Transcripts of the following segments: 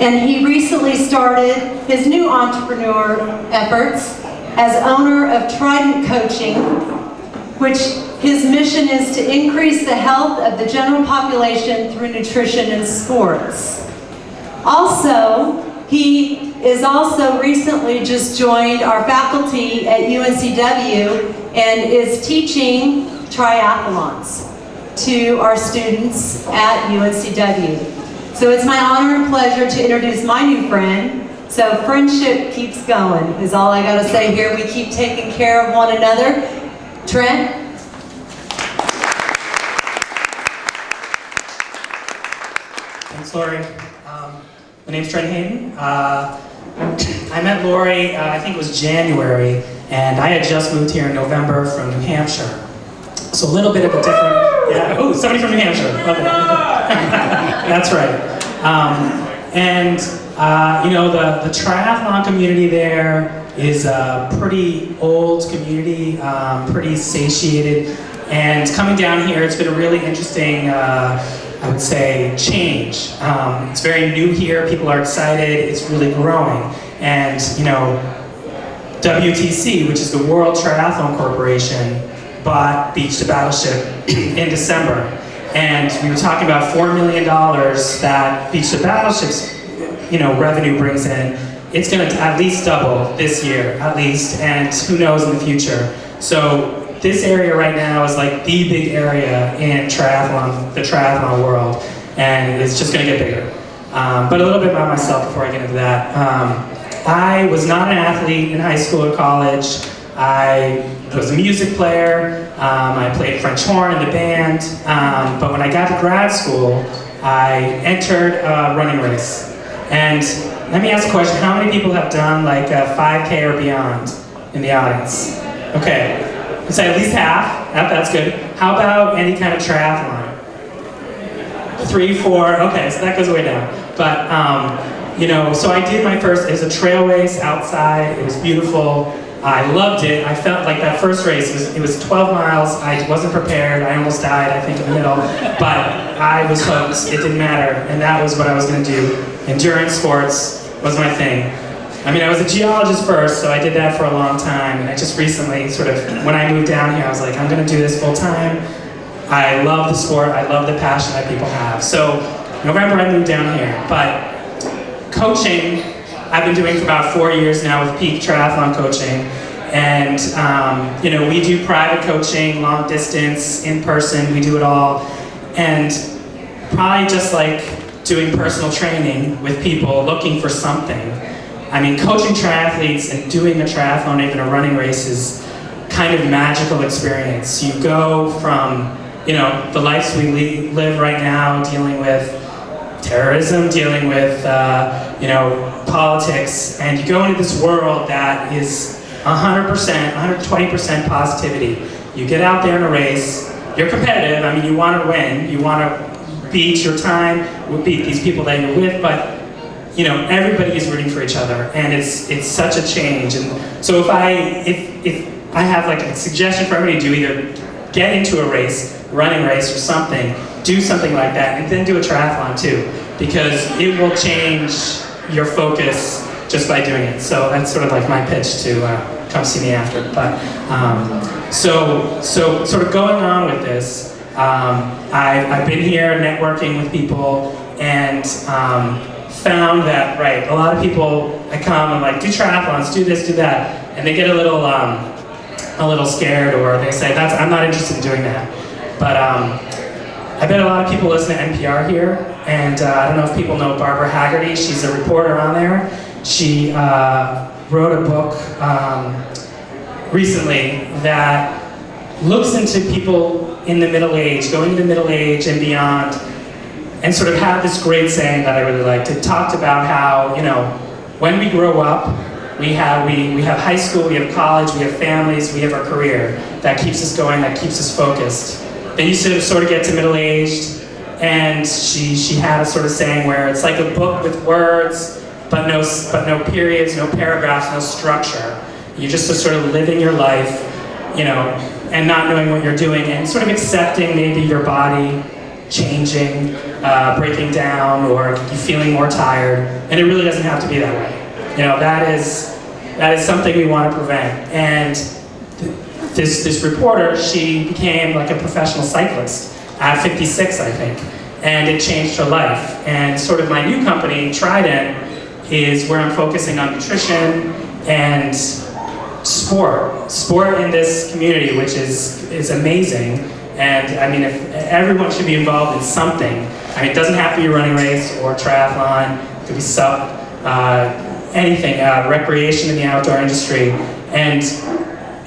and he recently started his new entrepreneur efforts as owner of Trident Coaching, which his mission is to increase the health of the general population through nutrition and sports. Also, he is also recently just joined our faculty at UNCW and is teaching triathlons to our students at UNCW. So it's my honor and pleasure to introduce my new friend. So friendship keeps going, is all I gotta say here. We keep taking care of one another. Trent? Thanks, Lori. My name's Trent Hayden. I met Lori, I think it was January, and I had just moved here in November from New Hampshire. So a little bit of a different, yeah, oh, somebody from New Hampshire, love it. That's right. You know, the triathlon community there is a pretty old community, pretty satiated, and coming down here, it's been a really interesting, I would say, change. It's very new here, people are excited, it's really growing. And, you know, WTC, which is the World Triathlon Corporation, bought Beach to Battleship in December. And we were talking about $4 million that Beach to Battleship's, you know, revenue brings in. It's gonna at least double this year, at least, and who knows in the future. So this area right now is like the big area in triathlon, the triathlon world, and it's just gonna get bigger. But a little bit about myself before I get into that. I was not an athlete in high school or college. I was a music player. I played French horn in the band. But when I got to grad school, I entered a running race. And let me ask a question. How many people have done like a 5K or beyond in the audience? Okay. Let's say at least half. That's good. How about any kind of triathlon? 3, 4. Okay, so that goes way down. But you know, so I did my first. It was a trail race outside. It was beautiful. I loved it. I felt like that first race. It was 12 miles. I wasn't prepared. I almost died, I think, in the middle. But I was hooked. It didn't matter, and that was what I was going to do. Endurance sports was my thing. I mean, I was a geologist first, so I did that for a long time, and I just recently sort of, when I moved down here, I was like, I'm gonna do this full time. I love the sport, I love the passion that people have. So, November I moved down here, but coaching, I've been doing for about 4 years now with Peak Triathlon Coaching, and you know, we do private coaching, long distance, in person, we do it all, and probably just like doing personal training with people looking for something. I mean, coaching triathletes and doing a triathlon, even a running race, is kind of magical experience. You go from, you know, the lives we live right now, dealing with terrorism, dealing with, you know, politics, and you go into this world that is 100%, 120% positivity. You get out there in a race, you're competitive, I mean, you want to win, you want to beat your time, beat these people that you're with, but you know, everybody is rooting for each other, and it's such a change. And so if I have like a suggestion for everybody to do, either get into a race, running race or something, do something like that, and then do a triathlon too, because it will change your focus just by doing it. So that's sort of like my pitch to come see me after. But so sort of going on with this, I've been here networking with people, and found that, right, a lot of people, I come and like, do triathlons, do this, do that, and they get a little scared, or they say, I'm not interested in doing that. But I bet a lot of people listen to NPR here, and I don't know if people know Barbara Haggerty. She's a reporter on there. She wrote a book recently that looks into people in the middle age, going into middle age and beyond, and sort of had this great saying that I really liked. It talked about how, you know, when we grow up, we have high school, we have college, we have families, we have our career that keeps us going, that keeps us focused. Then you sort of get to middle-aged, and she had a sort of saying where it's like a book with words, but no periods, no paragraphs, no structure. You're just sort of living your life, you know, and not knowing what you're doing, and sort of accepting maybe your body changing, breaking down, or you feeling more tired, and it really doesn't have to be that way. You know, that is something we want to prevent. And this reporter, she became like a professional cyclist at 56, I think, and it changed her life. And sort of my new company, Trident, is where I'm focusing on nutrition and sport in this community, which is amazing. And I mean, if everyone should be involved in something. I mean, it doesn't have to be a running race or triathlon. It could be anything, recreation in the outdoor industry. And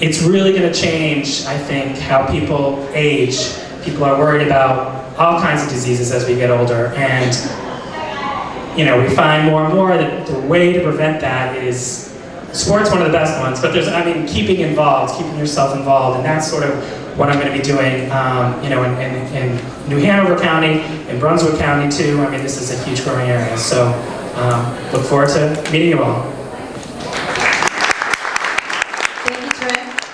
it's really going to change, I think, how people age. People are worried about all kinds of diseases as we get older. And, you know, we find more and more that the way to prevent that is, sport's one of the best ones, but there's, I mean, keeping involved, keeping yourself involved, and that's sort of what I'm going to be doing, you know, in New Hanover County, in Brunswick County too. I mean, this is a huge growing area, so look forward to meeting you all. Thank you, Trent.